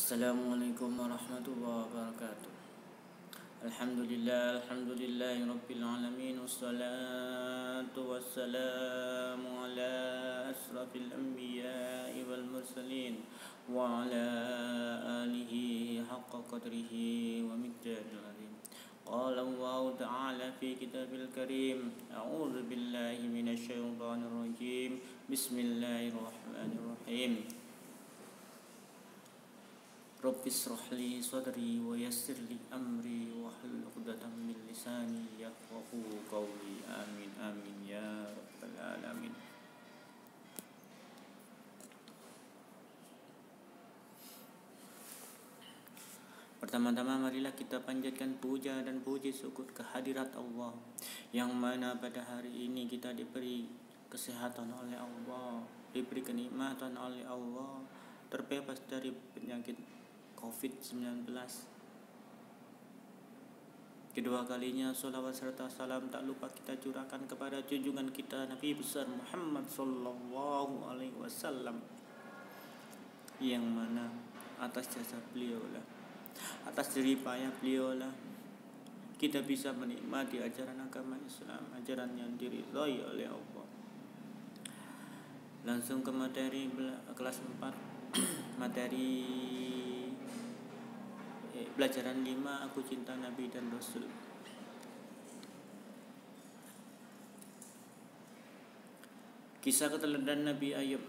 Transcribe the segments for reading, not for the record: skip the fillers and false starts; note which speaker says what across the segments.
Speaker 1: Assalamualaikum warahmatullahi wabarakatuh. Alhamdulillahi rabbil alamin. Wassalatu wassalamu ala asrafil anbiya'i wal mursalin wa ala alihi haqqa qadrihi wa miqdaril azim. Qala Allah ta'ala fi kitabil karim. A'udzu billahi minasy syaithanir rajim. Bismillahirrahmanirrahim. Rabbi shrah li sadri wa yassir li amri wahlul 'uqdatam min lisani yafqahu qawli. Amin amin ya rabbal alamin. Pertama-tama marilah kita panjatkan puja dan puji syukur kehadirat Allah, yang mana pada hari ini kita diberi kesehatan oleh Allah, diberi kenikmatan oleh Allah, terbebas dari penyakit COVID-19. Kedua kalinya sholawat serta salam tak lupa kita curahkan kepada junjungan kita Nabi besar Muhammad sallallahu alaihi wasallam, yang mana atas jasa beliau lah, atas jerih payah beliau lah, kita bisa menikmati ajaran agama Islam, ajaran yang diridhai oleh Allah. Langsung ke materi kelas 4 materi pelajaran 5, aku cinta Nabi dan Rasul. Kisah keteladanan Nabi Ayub.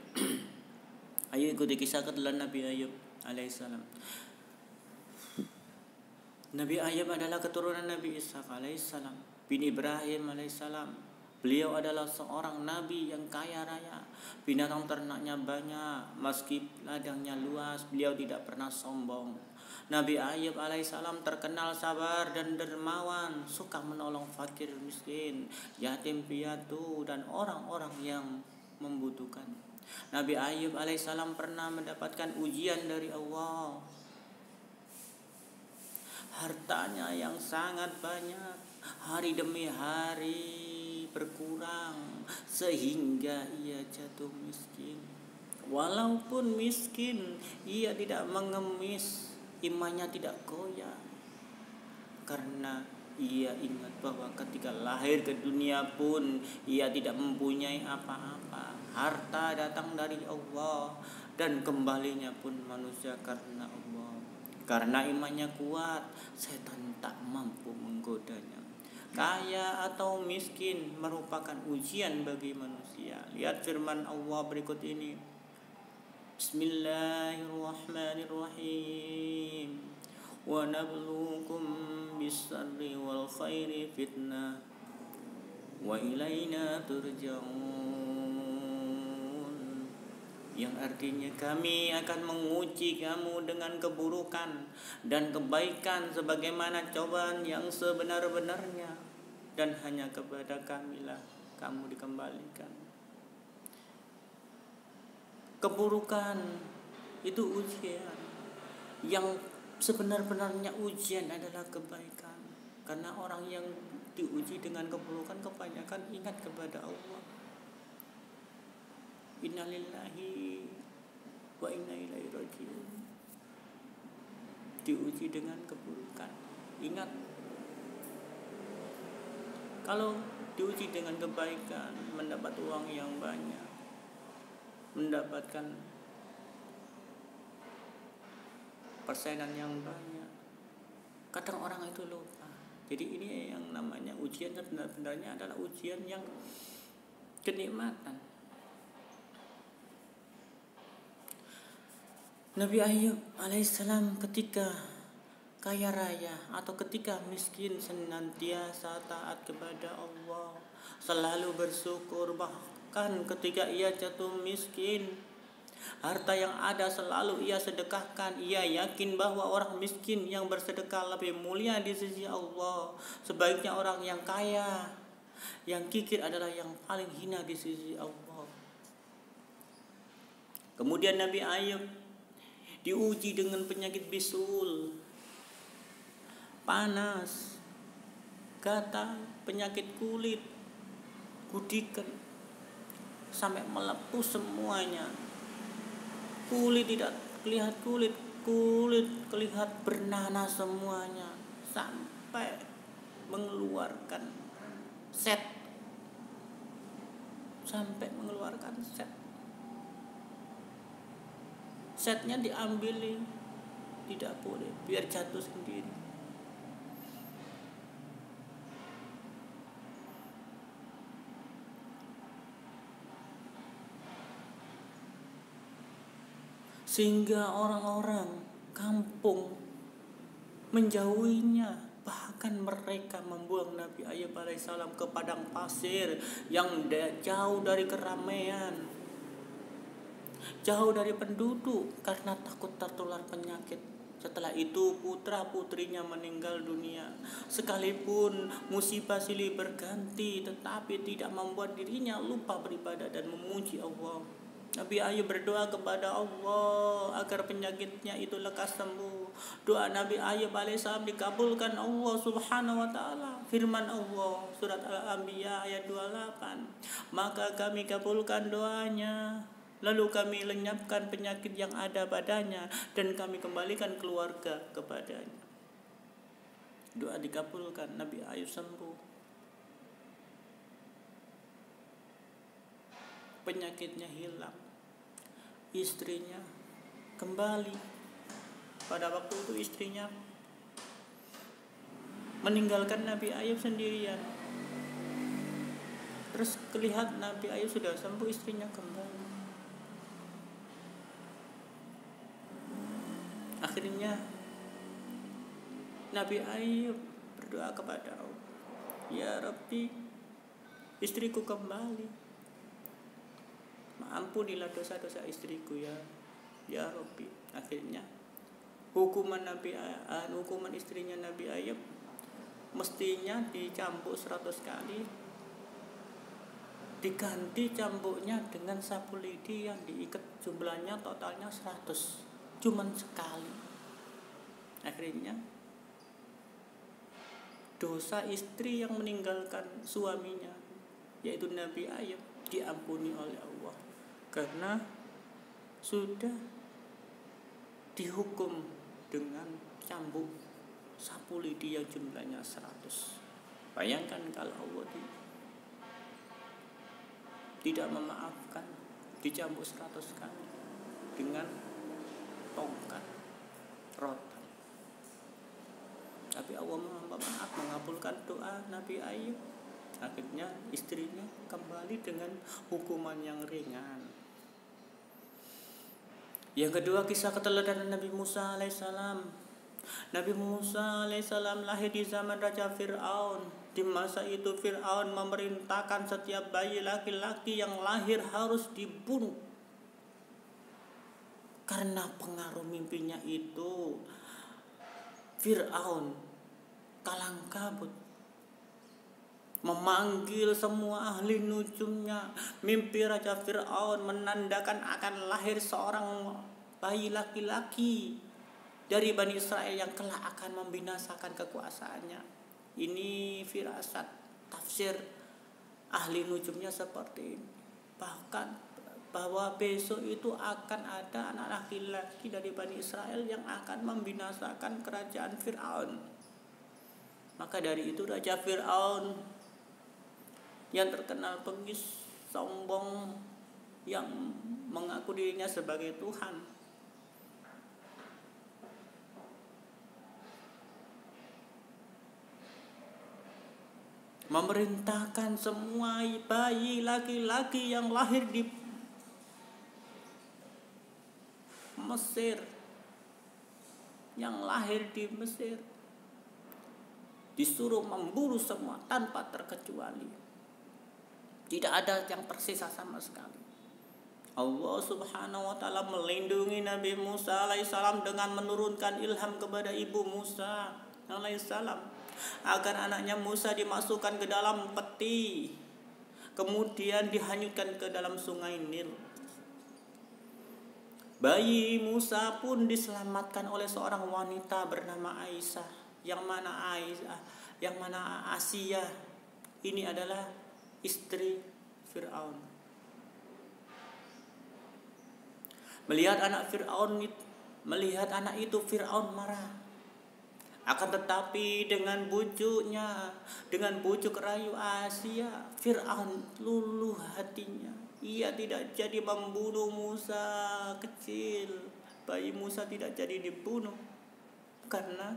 Speaker 1: Ayo ikuti kisah keteladanan Nabi Ayub alaihissalam. Nabi Ayub adalah keturunan Nabi Ishaq alaihissalam bin Ibrahim alaihissalam. Beliau adalah seorang nabi yang kaya raya, binatang ternaknya banyak, meski ladangnya luas, beliau tidak pernah sombong. Nabi Ayub alaihissalam terkenal sabar dan dermawan, suka menolong fakir miskin, yatim piatu, dan orang-orang yang membutuhkan. Nabi Ayub alaihissalam pernah mendapatkan ujian dari Allah. Hartanya yang sangat banyak, hari demi hari berkurang, sehingga ia jatuh miskin. Walaupun miskin, ia tidak mengemis, imannya tidak goyah, karena ia ingat bahwa ketika lahir ke dunia pun ia tidak mempunyai apa-apa. Harta datang dari Allah dan kembalinya pun manusia karena Allah. Karena imannya kuat, setan tak mampu menggodanya. Kaya atau miskin merupakan ujian bagi manusia. Lihat firman Allah berikut ini. Bismillahirrahmanirrahim. Wa nabluukum bis-sarri wal khairi fitnah wa ilaina turja'un. Yang artinya kami akan menguji kamu dengan keburukan dan kebaikan sebagaimana cobaan yang sebenar-benarnya, dan hanya kepada kamilah kamu dikembalikan. Keburukan itu ujian, yang sebenar-benarnya ujian adalah kebaikan. Karena orang yang diuji dengan keburukan kebanyakan ingat kepada Allah. Innalillahi wa inna ilaihi rajiun. Diuji dengan keburukan, ingat. Kalau diuji dengan kebaikan, mendapat uang yang banyak, mendapatkan persenan yang banyak, kadang orang itu lupa. Jadi ini yang namanya ujian sebenarnya adalah ujian yang kenikmatan. Nabi Ayub alaihissalam ketika kaya raya atau ketika miskin senantiasa taat kepada Allah, selalu bersyukur. Bahkan ketika ia jatuh miskin, harta yang ada selalu ia sedekahkan. Ia yakin bahwa orang miskin yang bersedekah lebih mulia di sisi Allah. Sebaiknya orang yang kaya, yang kikir adalah yang paling hina di sisi Allah. Kemudian Nabi Ayub diuji dengan penyakit bisul, panas, gatal, penyakit kulit, kudikan, sampai melepuh semuanya. Kulit tidak lihat kulit, kulit kelihatan bernanah semuanya, sampai mengeluarkan set. Setnya diambilin, tidak boleh, biar jatuh sendiri. Sehingga orang-orang kampung menjauhinya, bahkan mereka membuang Nabi Ayub alaihissalam ke padang pasir yang jauh dari keramaian, jauh dari penduduk, karena takut tertular penyakit. Setelah itu putra-putrinya meninggal dunia. Sekalipun musibah silih berganti, tetapi tidak membuat dirinya lupa beribadah dan memuji Allah. Nabi Ayub berdoa kepada Allah agar penyakitnya itu lekas sembuh. Doa Nabi Ayub alaihissalam dikabulkan Allah subhanahu wa ta'ala. Firman Allah surat Al-Anbiya ayat 28, maka kami kabulkan doanya, lalu kami lenyapkan penyakit yang ada padanya, dan kami kembalikan keluarga kepadanya. Doa dikabulkan, Nabi Ayub sembuh, penyakitnya hilang, istrinya kembali. Pada waktu itu istrinya meninggalkan Nabi Ayub sendirian. Terus kelihatan Nabi Ayub sudah sembuh, istrinya kembali. Akhirnya Nabi Ayub berdoa kepada Allah, ya Rabbi, istriku kembali, ampunilah dosa-dosa istriku ya Rabbi. Akhirnya hukuman istrinya Nabi Ayub mestinya dicambuk 100 kali, diganti cambuknya dengan sapu lidi yang diikat, jumlahnya totalnya 100, cuman sekali. Akhirnya dosa istri yang meninggalkan suaminya, yaitu Nabi Ayub, diampuni oleh Allah karena sudah dihukum dengan cambuk sapu lidi yang jumlahnya 100. Bayangkan kalau Allah tidak memaafkan, dicambuk 100 kali dengan tongkat rotan. Tapi Allah maaf, mengabulkan doa Nabi Ayub. Akhirnya istrinya kembali dengan hukuman yang ringan. Yang kedua, kisah keteladanan Nabi Musa alaihissalam. Nabi Musa alaihissalam lahir di zaman Raja Fir'aun. Di masa itu Fir'aun memerintahkan setiap bayi laki-laki yang lahir harus dibunuh. Karena pengaruh mimpinya itu, Fir'aun kalang kabut, memanggil semua ahli nujumnya. Mimpi Raja Fir'aun menandakan akan lahir seorang bayi laki-laki dari Bani Israel yang kelak akan membinasakan kekuasaannya. Ini firasat tafsir ahli nujumnya seperti ini. Bahkan bahwa besok itu akan ada anak laki-laki dari Bani Israel yang akan membinasakan kerajaan Fir'aun. Maka dari itu Raja Fir'aun yang terkenal bengis, sombong, yang mengaku dirinya sebagai Tuhan, memerintahkan semua bayi laki-laki yang lahir di Mesir, disuruh memburu semua tanpa terkecuali. Tidak ada yang tersisa sama sekali. Allah subhanahu wa ta'ala melindungi Nabi Musa alaihissalam dengan menurunkan ilham kepada ibu Musa alaihissalam agar anaknya Musa dimasukkan ke dalam peti, kemudian dihanyutkan ke dalam sungai Nil. Bayi Musa pun diselamatkan oleh seorang wanita bernama Aisyah, yang mana Asia ini adalah istri Fir'aun. Melihat anak Fir'aun Melihat anak itu Fir'aun marah. Akan tetapi dengan bujuknya, dengan bujuk rayu Asia, Fir'aun luluh hatinya. Ia tidak jadi membunuh Musa kecil. Bayi Musa tidak jadi dibunuh karena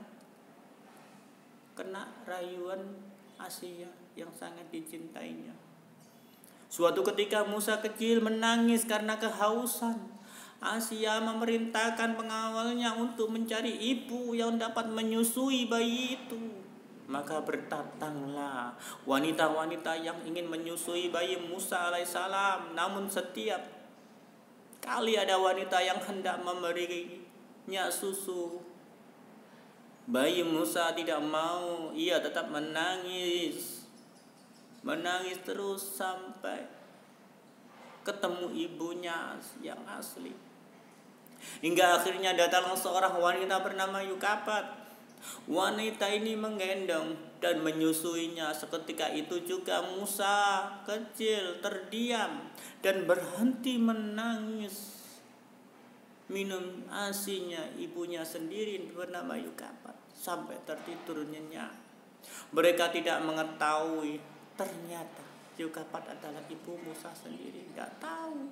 Speaker 1: kena rayuan Asia yang sangat dicintainya. Suatu ketika Musa kecil menangis karena kehausan. Asia memerintahkan pengawalnya untuk mencari ibu yang dapat menyusui bayi itu. Maka berdatanglah wanita-wanita yang ingin menyusui bayi Musa alaihissalam. Namun setiap kali ada wanita yang hendak memberinya susu, bayi Musa tidak mau. Ia tetap menangis terus sampai ketemu ibunya yang asli. Hingga akhirnya datang seorang wanita bernama Yukapat. Wanita ini menggendong dan menyusuinya. Seketika itu juga Musa kecil terdiam dan berhenti menangis. Minum asinya ibunya sendiri bernama Yukapat sampai tertidur nyenyak. Mereka tidak mengetahui ternyata Yukapat adalah ibu Musa sendiri. Tidak tahu.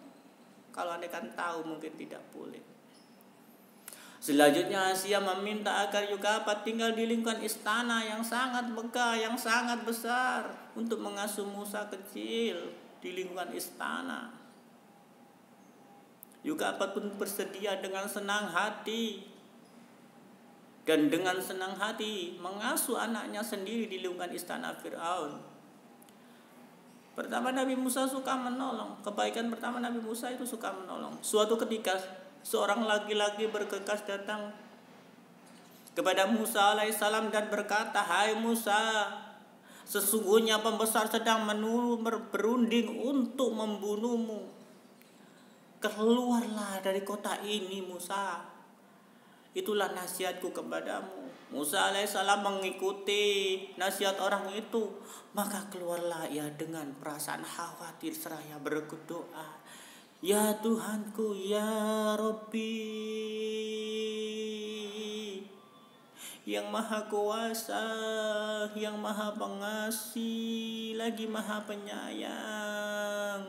Speaker 1: Kalau andaikan tahu mungkin tidak boleh. Selanjutnya Asia meminta agar Yukapat tinggal di lingkungan istana yang sangat megah, yang sangat besar, untuk mengasuh Musa kecil di lingkungan istana. Yukapat pun bersedia dengan senang hati, dan dengan senang hati mengasuh anaknya sendiri di lingkungan istana Fir'aun. Pertama Nabi Musa suka menolong. Kebaikan pertama Nabi Musa itu suka menolong. Suatu ketika seorang laki-laki bergegas datang kepada Musa alaihissalam dan berkata, "Hai Musa, sesungguhnya pembesar sedang berunding untuk membunuhmu. Keluarlah dari kota ini Musa. Itulah nasihatku kepadamu." Musa alaihissalam mengikuti nasihat orang itu. Maka keluarlah ia dengan perasaan khawatir seraya berdoa, "Ya Tuhanku, ya Rabbi, yang maha kuasa, yang maha pengasih, lagi maha penyayang.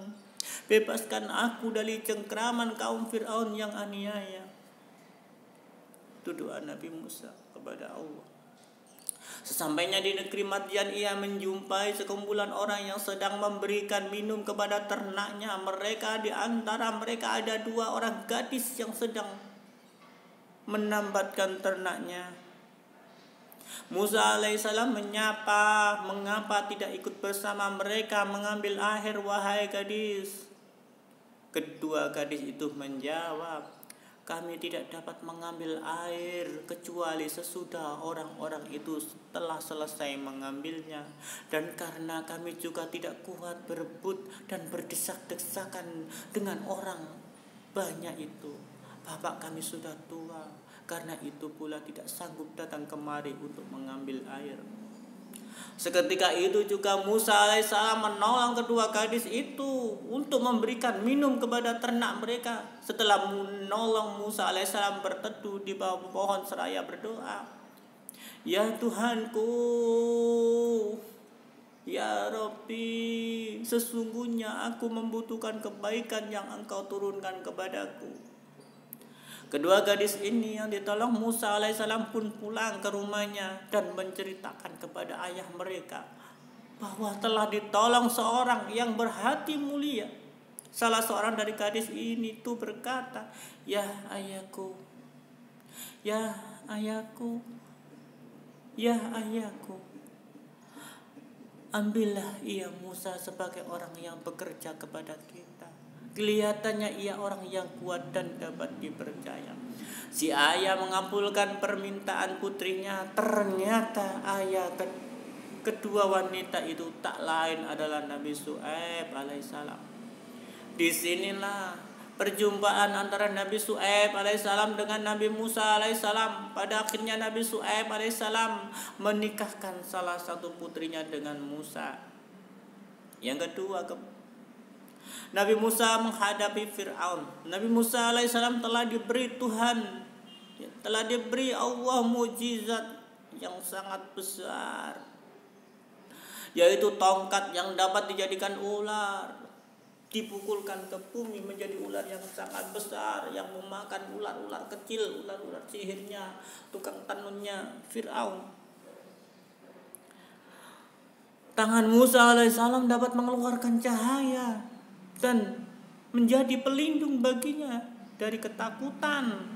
Speaker 1: Bebaskan aku dari cengkraman kaum Fir'aun yang aniaya." Itu doa Nabi Musa kepada Allah. Sesampainya di negeri Madian, ia menjumpai sekumpulan orang yang sedang memberikan minum kepada ternaknya. Di antara mereka ada 2 orang gadis yang sedang menambatkan ternaknya. Musa alaihissalam menyapa, "Mengapa tidak ikut bersama mereka mengambil air, wahai gadis?" Kedua gadis itu menjawab, "Kami tidak dapat mengambil air kecuali sesudah orang-orang itu telah selesai mengambilnya. Dan karena kami juga tidak kuat berebut dan berdesak-desakan dengan orang banyak itu. Bapak kami sudah tua, karena itu pula tidak sanggup datang kemari untuk mengambil air." Seketika itu juga Musa alaihissalam menolong kedua gadis itu untuk memberikan minum kepada ternak mereka. Setelah menolong, Musa alaihissalam berteduh di bawah pohon seraya berdoa, "Ya Tuhanku, ya Rabbi, sesungguhnya aku membutuhkan kebaikan yang Engkau turunkan kepadaku." Kedua gadis ini yang ditolong Musa alaihissalam pun pulang ke rumahnya dan menceritakan kepada ayah mereka bahwa telah ditolong seorang yang berhati mulia. Salah seorang dari gadis ini tuh berkata, "Ya ayahku, ya ayahku, ya ayahku, ambillah ia Musa sebagai orang yang bekerja kepada kita. Kelihatannya ia orang yang kuat dan dapat dipercaya." Si ayah mengabulkan permintaan putrinya. Ternyata ayah kedua wanita itu tak lain adalah Nabi Syuaib alaihissalam. Disinilah perjumpaan antara Nabi Syuaib alaihissalam dengan Nabi Musa alaihissalam. Pada akhirnya Nabi Syuaib alaihissalam menikahkan salah satu putrinya dengan Musa. Yang kedua, Nabi Musa menghadapi Fir'aun. Nabi Musa alaihissalam telah diberi Tuhan telah diberi Allah mukjizat yang sangat besar, yaitu tongkat yang dapat dijadikan ular, dipukulkan ke bumi menjadi ular yang sangat besar yang memakan ular-ular kecil, ular-ular sihirnya, tukang tenunnya Fir'aun. Tangan Musa alaihissalam dapat mengeluarkan cahaya dan menjadi pelindung baginya dari ketakutan.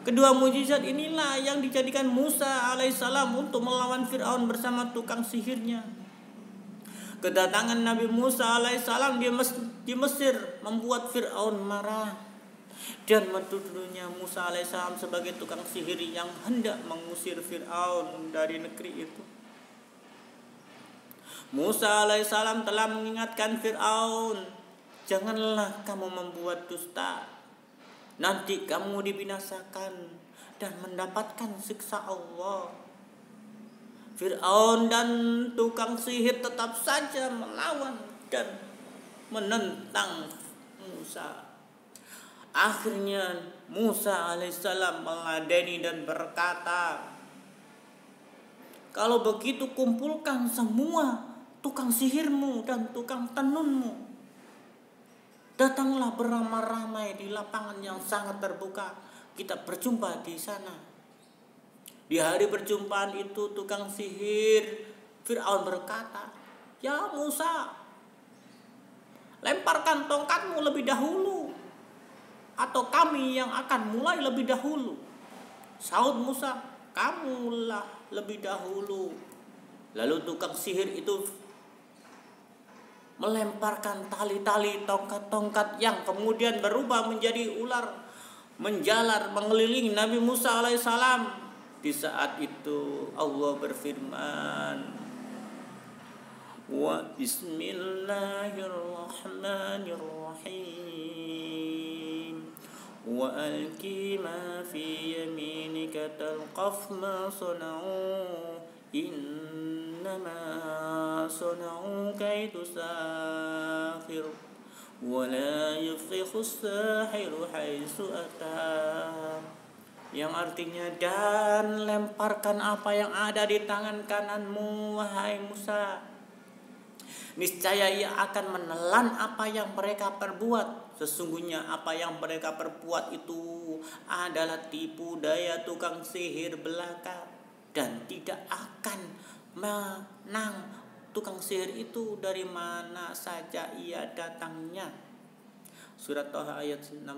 Speaker 1: Kedua mukjizat inilah yang dijadikan Musa alaihissalam untuk melawan Fir'aun bersama tukang sihirnya. Kedatangan Nabi Musa alaihissalam di Mesir membuat Fir'aun marah dan menuduhnya Musa alaihissalam sebagai tukang sihir yang hendak mengusir Fir'aun dari negeri itu. Musa alaihissalam telah mengingatkan Fir'aun, janganlah kamu membuat dusta, nanti kamu dibinasakan dan mendapatkan siksa Allah. Fir'aun dan tukang sihir tetap saja melawan dan menentang Musa. Akhirnya Musa alaihissalam meladeni dan berkata, kalau begitu kumpulkan semua tukang sihirmu dan tukang tenunmu. Datanglah beramai-ramai di lapangan yang sangat terbuka. Kita berjumpa di sana. Di hari perjumpaan itu tukang sihir Fir'aun berkata, ya Musa, lemparkan tongkatmu lebih dahulu, atau kami yang akan mulai lebih dahulu. Sahut Musa, kamulah lebih dahulu. Lalu tukang sihir itu melemparkan tali-tali tongkat-tongkat yang kemudian berubah menjadi ular menjalar mengelilingi Nabi Musa alaihissalam. Di saat itu Allah berfirman, wa bismillahirrahmanirrahim wa alqi ma fi yaminika talqaf ma sana'u innama sana'u kaidu sahir wa la yuflihu sahiru haitsu ata, yang artinya, dan lemparkan apa yang ada di tangan kananmu wahai Musa, niscaya ia akan menelan apa yang mereka perbuat. Sesungguhnya apa yang mereka perbuat itu adalah tipu daya tukang sihir belaka, dan tidak akan menang tukang sihir itu dari mana saja ia datangnya. Surat Thaha ayat 69.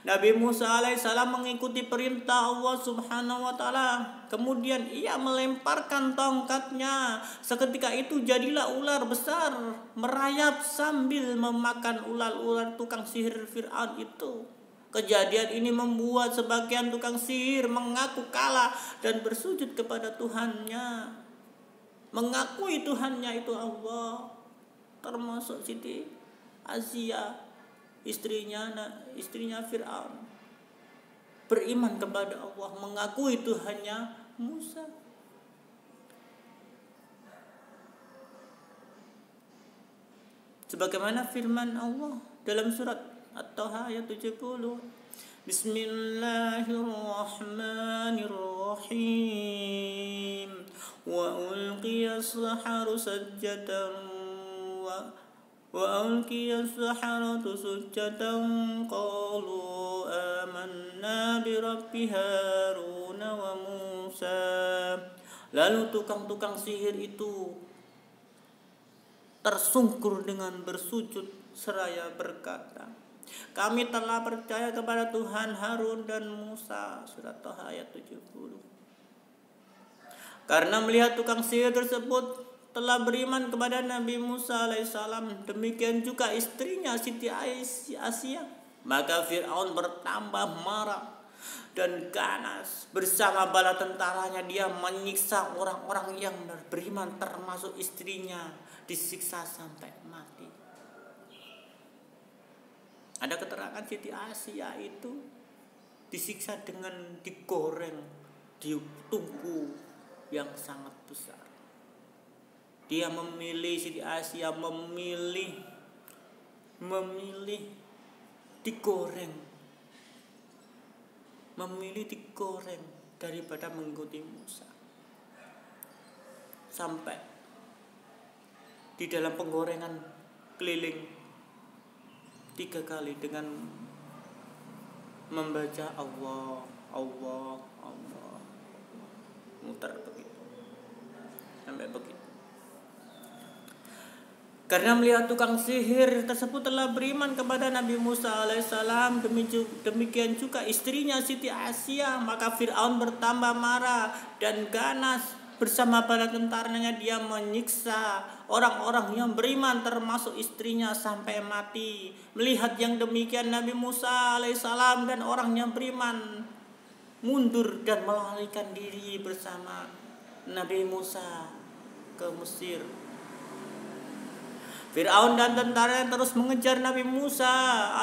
Speaker 1: Nabi Musa alaihissalam mengikuti perintah Allah subhanahu wa ta'ala. Kemudian ia melemparkan tongkatnya. Seketika itu jadilah ular besar merayap sambil memakan ular-ular tukang sihir Fir'aun itu. Kejadian ini membuat sebagian tukang sihir mengaku kalah dan bersujud kepada Tuhannya, mengakui Tuhannya itu Allah, termasuk Siti Asia, istrinya Fir'aun, beriman kepada Allah, mengakui Tuhannya Musa. Sebagaimana firman Allah dalam surat At-Taha ayat 70, Bismillahirrahmanirrahim wa ulqiyas saharu sajjatan وألقي السحرة سجدا قالوا آمنا برب هارون وموسى. Lalu tukang-tukang sihir itu tersungkur dengan bersujud seraya berkata, kami telah percaya kepada Tuhan Harun dan Musa. Surat Thaha ayat 70. Karena melihat tukang sihir tersebut telah beriman kepada Nabi Musa alaihissalam, demikian juga istrinya Siti Asia, maka Fir'aun bertambah marah dan ganas. Bersama bala tentaranya dia menyiksa orang-orang yang beriman, termasuk istrinya, disiksa sampai mati. Ada keterangan Siti Asia itu disiksa dengan digoreng di tungku yang sangat besar. Dia memilih, Siti Asia memilih digoreng memilih digoreng daripada mengikuti Musa. Sampai di dalam penggorengan keliling 3 kali dengan membaca Allah, Allah, Allah, muter begitu sampai begitu. Karena melihat tukang sihir tersebut telah beriman kepada Nabi Musa alaihissalam, demikian juga istrinya Siti Asia, maka Fir'aun bertambah marah dan ganas. Bersama bala tentaranya dia menyiksa orang-orang yang beriman termasuk istrinya sampai mati. Melihat yang demikian Nabi Musa alaihissalam dan orang yang beriman mundur dan melarikan diri bersama Nabi Musa ke Mesir. Fir'aun dan tentaranya terus mengejar Nabi Musa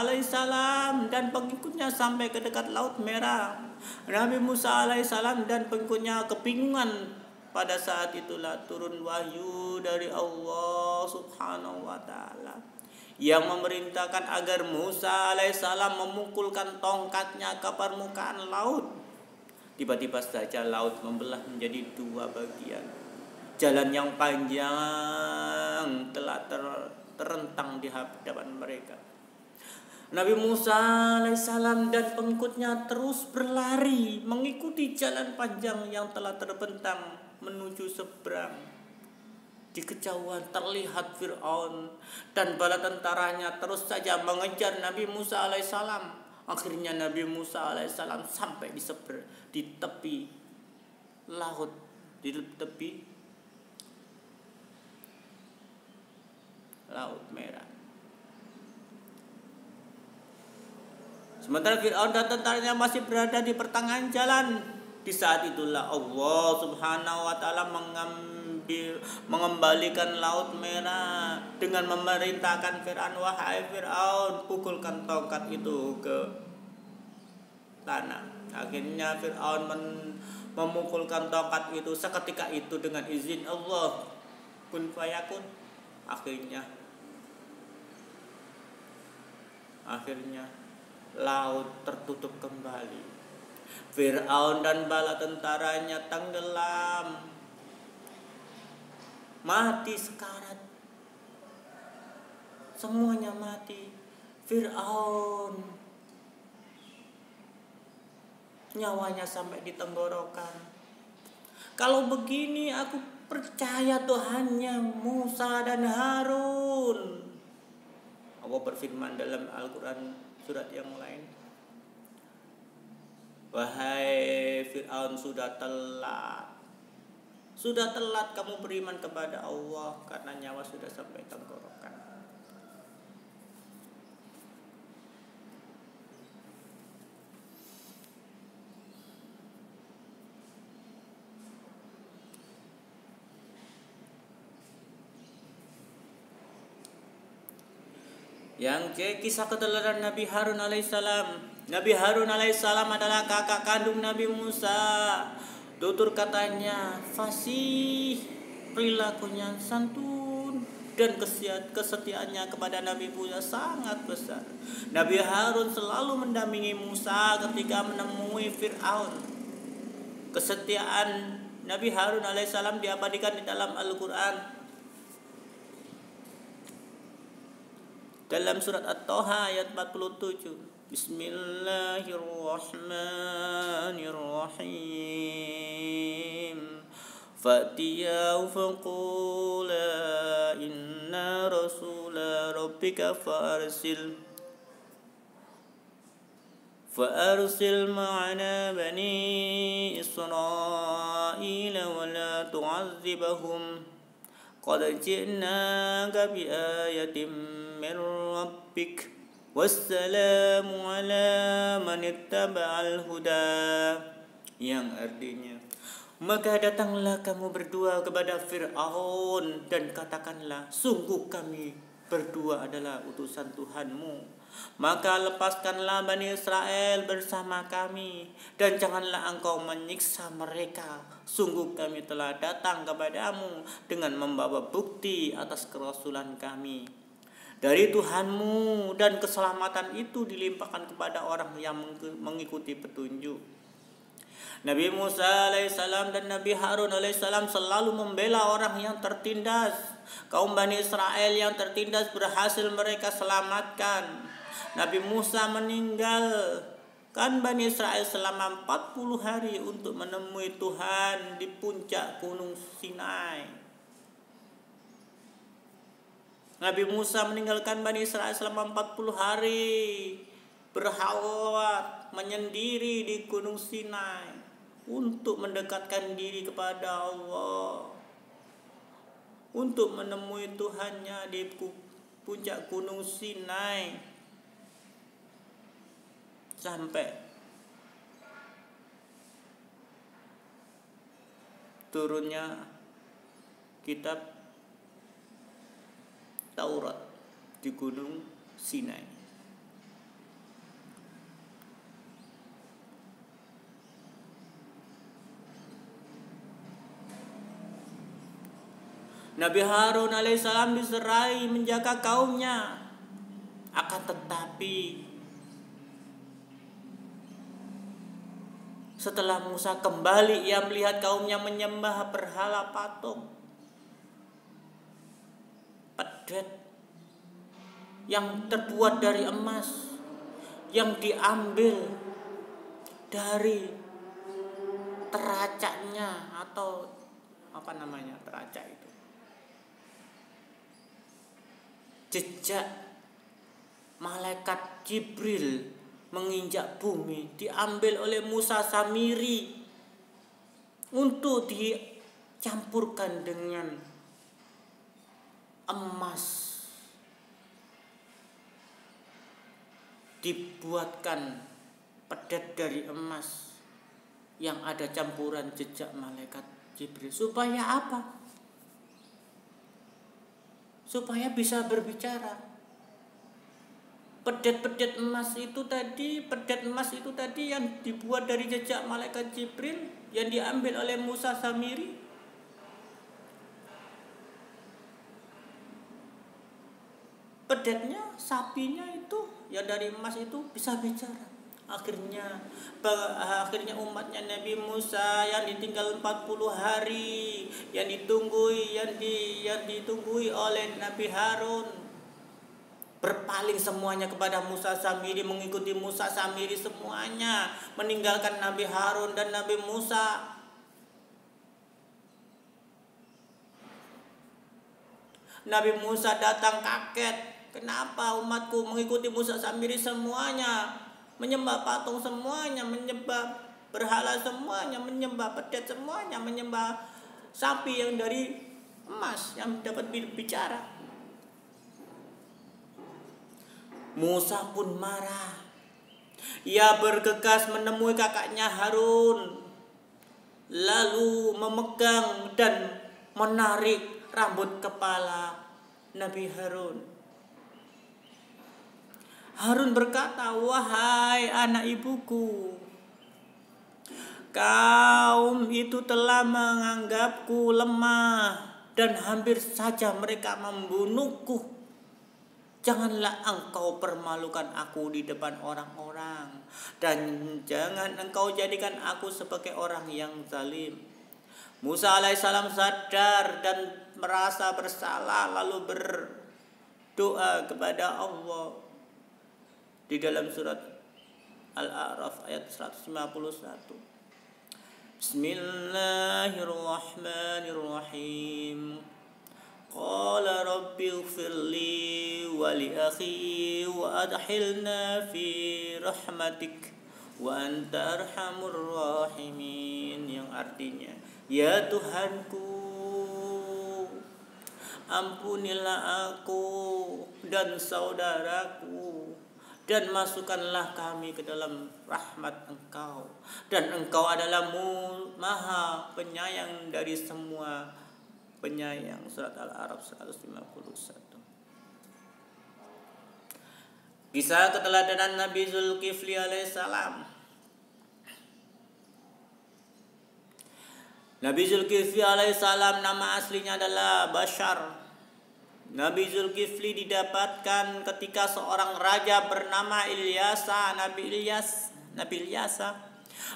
Speaker 1: alaihissalam dan pengikutnya sampai ke dekat Laut Merah. Nabi Musa alaihissalam dan pengikutnya kebingungan. Pada saat itulah turun wahyu dari Allah subhanahu wa ta'ala yang memerintahkan agar Musa alaihissalam memukulkan tongkatnya ke permukaan laut. Tiba-tiba saja laut membelah menjadi 2 bagian. Jalan yang panjang telah terentang di hadapan mereka. Nabi Musa alaihissalam dan pengikutnya terus berlari mengikuti jalan panjang yang telah terbentang menuju seberang. Di kejauhan terlihat Fir'aun dan bala tentaranya terus saja mengejar Nabi Musa alaihissalam. Akhirnya Nabi Musa alaihissalam sampai di tepi laut, di tepi Laut Merah. Sementara Fir'aun dan tentaranya masih berada di pertengahan jalan. Di saat itulah Allah subhanahu wa ta'ala mengembalikan Laut Merah dengan memerintahkan Fir'aun, wahai Fir'aun, pukulkan tongkat itu ke tanah. Akhirnya Fir'aun memukulkan tongkat itu seketika itu dengan izin Allah, kun fayakun. Akhirnya laut tertutup kembali. Fir'aun dan bala tentaranya tenggelam, mati sekarat, semuanya mati. Fir'aun nyawanya sampai di tenggorokan. Kalau begini aku percaya Tuhannya Musa dan Harun. Allah berfirman dalam Al-Quran surat yang lain, wahai Fir'aun, sudah telat kamu beriman kepada Allah karena nyawa sudah sampai tenggorokan. Yang kisah keteladanan Nabi Harun alaihissalam. Nabi Harun alaihissalam adalah kakak kandung Nabi Musa. Tutur katanya fasih, perilakunya santun, dan kesetiaannya kepada Nabi Musa sangat besar. Nabi Harun selalu mendampingi Musa ketika menemui Fir'aun. Kesetiaan Nabi Harun alaihissalam diabadikan di dalam Al-Quran. Dalam surat At-Taha ayat 47. Bismillahirrahmanirrahim. Fa'tiyahu faqula inna rasula rabbika fa'arsil ma'ana bani Israila wa la tu'azzibahum qad ji'naka bi ayatin min rabbik wassalamu ala man ittaba'al huda, yang artinya, maka datanglah kamu berdua kepada Fir'aun dan katakanlah, sungguh kami berdua adalah utusan Tuhanmu, maka lepaskanlah Bani Israel bersama kami dan janganlah engkau menyiksa mereka. Sungguh kami telah datang kepadamu dengan membawa bukti atas kerasulan kami. dari Tuhanmu, dan keselamatan itu dilimpahkan kepada orang yang mengikuti petunjuk. Nabi Musa alaihissalam dan Nabi Harun alaihissalam selalu membela orang yang tertindas. Kaum Bani Israel yang tertindas berhasil mereka selamatkan. Nabi Musa meninggalkan Bani Israel selama 40 hari untuk menemui Tuhan di puncak Gunung Sinai. Nabi Musa meninggalkan Bani Israel selama 40 hari berhalwat menyendiri di Gunung Sinai untuk mendekatkan diri kepada Allah, untuk menemui Tuhannya di puncak Gunung Sinai, sampai turunnya kitab Taurat di Gunung Sinai. Nabi Harun alaihissalam diserai menjaga kaumnya, akan tetapi setelah Musa kembali, ia melihat kaumnya menyembah berhala patung, pedet yang terbuat dari emas, yang diambil dari teracaknya, atau apa namanya teracak itu, jejak malaikat Jibril menginjak bumi, diambil oleh Musa Samiri untuk dicampurkan dengan emas, dibuatkan pedet dari emas yang ada campuran jejak malaikat Jibril. Supaya apa? Supaya bisa berbicara. Pedet emas itu tadi yang dibuat dari jejak malaikat Jibril yang diambil oleh Musa Samiri, pedetnya, sapinya itu yang dari emas itu bisa bicara. Akhirnya umatnya Nabi Musa yang ditinggal 40 hari, yang ditunggui oleh Nabi Harun, berpaling semuanya kepada Musa Samiri, mengikuti Musa Samiri semuanya, meninggalkan Nabi Harun dan Nabi Musa. Nabi Musa datang kaget. Kenapa umatku mengikuti Musa Samiri semuanya, menyembah patung semuanya, menyembah berhala semuanya, menyembah pedet semuanya, menyembah sapi yang dari emas yang dapat bicara. Musa pun marah. Ia bergegas menemui kakaknya Harun, lalu memegang dan menarik rambut kepala Nabi Harun. Harun berkata, "Wahai anak ibuku, kaum itu telah menganggapku lemah dan hampir saja mereka membunuhku. Janganlah engkau permalukan aku di depan orang-orang, dan jangan engkau jadikan aku sebagai orang yang zalim." Musa alaihissalam sadar dan merasa bersalah, lalu berdoa kepada Allah di dalam surat Al-A'raf ayat 151. Bismillahirrahmanirrahim. Qala rabbi ighfirli wa li akhi wa adkhilna fi rahmatik wa anta arhamur rahimin, yang artinya, ya Tuhanku, ampunilah aku dan saudaraku, dan masukkanlah kami ke dalam rahmat Engkau, dan Engkau adalah Maha Penyayang dari semua penyayang. Surat Al-A'raf 151. Kisah keteladanan Nabi Zulkifli alaihissalam. Nabi Zulkifli alaihissalam nama aslinya adalah Bashar Nabi Zulkifli didapatkan ketika seorang raja bernama Ilyasa, Nabi Ilyasa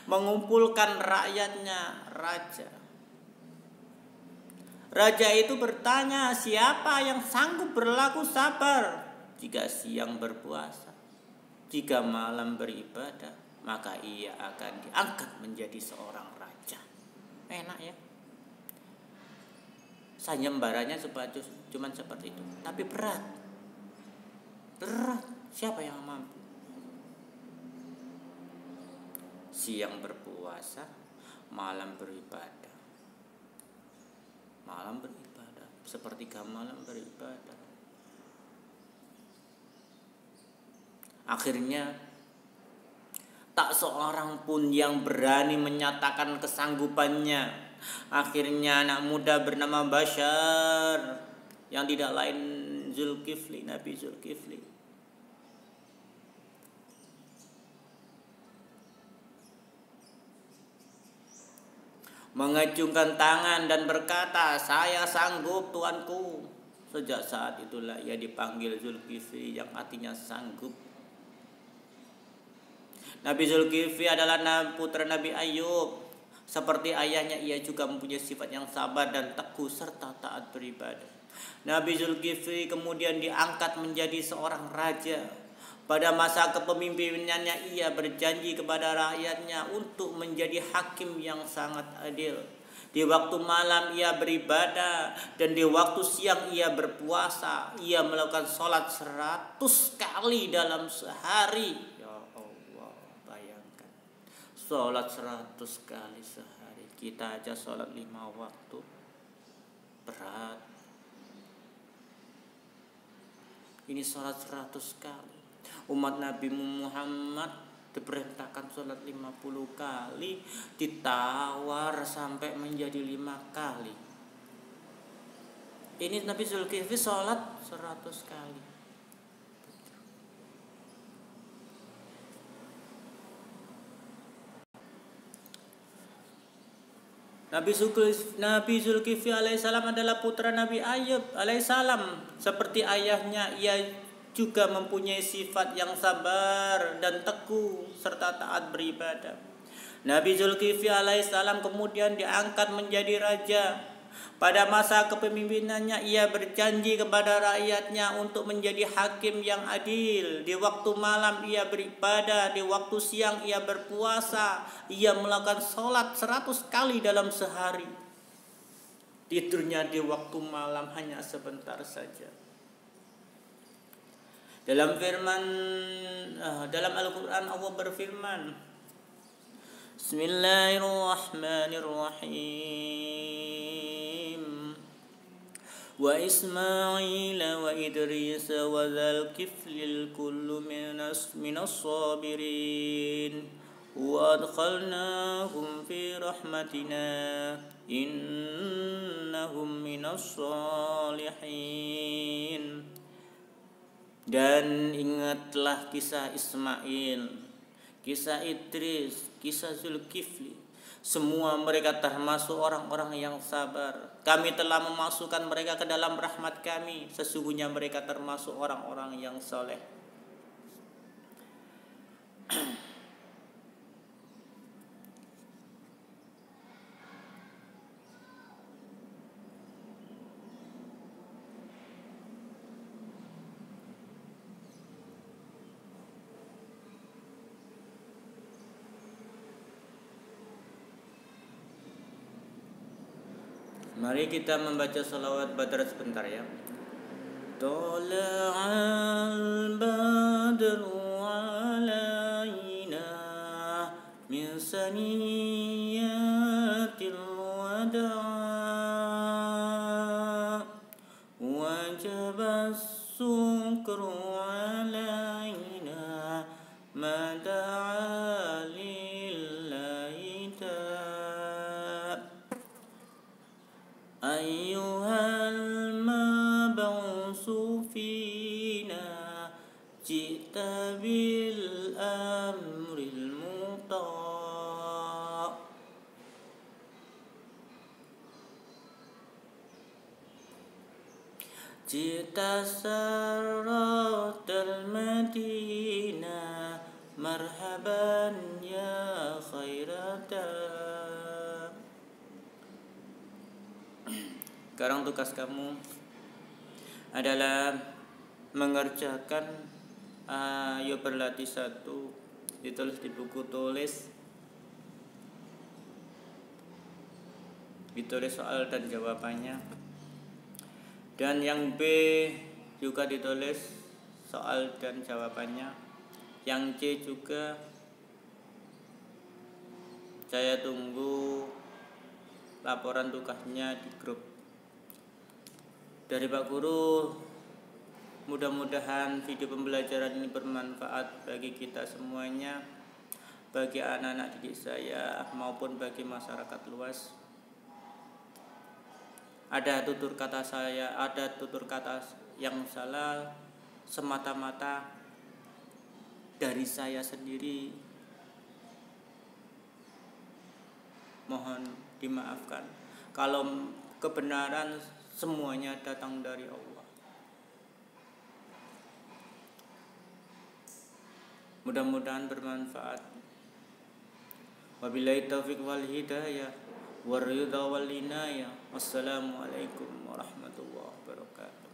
Speaker 1: mengumpulkan rakyatnya. Raja itu bertanya, siapa yang sanggup berlaku sabar jika siang berpuasa, jika malam beribadah, maka ia akan diangkat menjadi seorang raja. Enak ya. Sayembaranya cuma seperti itu, tapi berat. Siapa yang mampu? Siang berpuasa, malam beribadah. Sepertiga malam beribadah. Akhirnya tak seorang pun yang berani menyatakan kesanggupannya. Akhirnya anak muda bernama Bashar, yang tidak lain Zulkifli, Nabi Zulkifli, mengacungkan tangan dan berkata, saya sanggup tuanku. Sejak saat itulah ia dipanggil Zulkifli, yang artinya sanggup. Nabi Zulkifli adalah putra Nabi Ayub. Seperti ayahnya, ia juga mempunyai sifat yang sabar dan teguh serta taat beribadah. Nabi Zulkifli kemudian diangkat menjadi seorang raja. Pada masa kepemimpinannya, ia berjanji kepada rakyatnya untuk menjadi hakim yang sangat adil. Di waktu malam ia beribadah, dan di waktu siang ia berpuasa. Ia melakukan sholat 100 kali dalam sehari. Sholat 100 kali sehari. Kita aja sholat 5 waktu. Berat. Ini sholat 100 kali. Umat Nabi Muhammad diperintahkan sholat 50 kali, ditawar sampai menjadi 5 kali. Ini Nabi Zulkifli sholat 100 kali. Nabi Zulkifli alaihissalam adalah putra Nabi Ayub alaihissalam. Seperti ayahnya, ia juga mempunyai sifat yang sabar dan teguh serta taat beribadah. Nabi Zulkifli alaihissalam kemudian diangkat menjadi raja. Pada masa kepemimpinannya, ia berjanji kepada rakyatnya untuk menjadi hakim yang adil. Di waktu malam ia beribadah, di waktu siang ia berpuasa. Ia melakukan sholat 100 kali dalam sehari. Tidurnya di waktu malam hanya sebentar saja. Dalam Al-Quran Allah berfirman, Bismillahirrahmanirrahim. Wa Ismail wa Idris wa Zulkifli kullu minas sabirin wa adkhalnahum fi rahmatina innahum minas salihin. Dan ingatlah kisah Ismail, kisah Idris, kisah Zulkifli. Semua mereka termasuk orang-orang yang sabar. Kami telah memasukkan mereka ke dalam rahmat kami. Sesungguhnya mereka termasuk orang-orang yang soleh. Mari kita membaca salawat badar sebentar ya. Tala'al badru alaina min saniyatil wada' wajabas sukru alaina mada'a lillahi ayyuhal mab'usu fina ji'ta bil amril muta'. Jita saratal Madinah, marhaban ya khairata. Sekarang tugas kamu adalah mengerjakan ayo berlatih 1, ditulis di buku tulis, ditulis soal dan jawabannya. Dan yang B juga ditulis soal dan jawabannya. Yang C juga. Saya tunggu laporan tugasnya di grup dari Pak Guru. Mudah-mudahan video pembelajaran ini bermanfaat bagi kita semuanya, bagi anak-anak didik saya maupun bagi masyarakat luas. Ada tutur kata yang salah semata-mata dari saya sendiri, mohon dimaafkan. Kalau kebenaran semuanya datang dari Allah. Mudah-mudahan bermanfaat. Wabillahi taufiq wal hidayah, waridha wal inayah. Wassalamualaikum warahmatullahi wabarakatuh.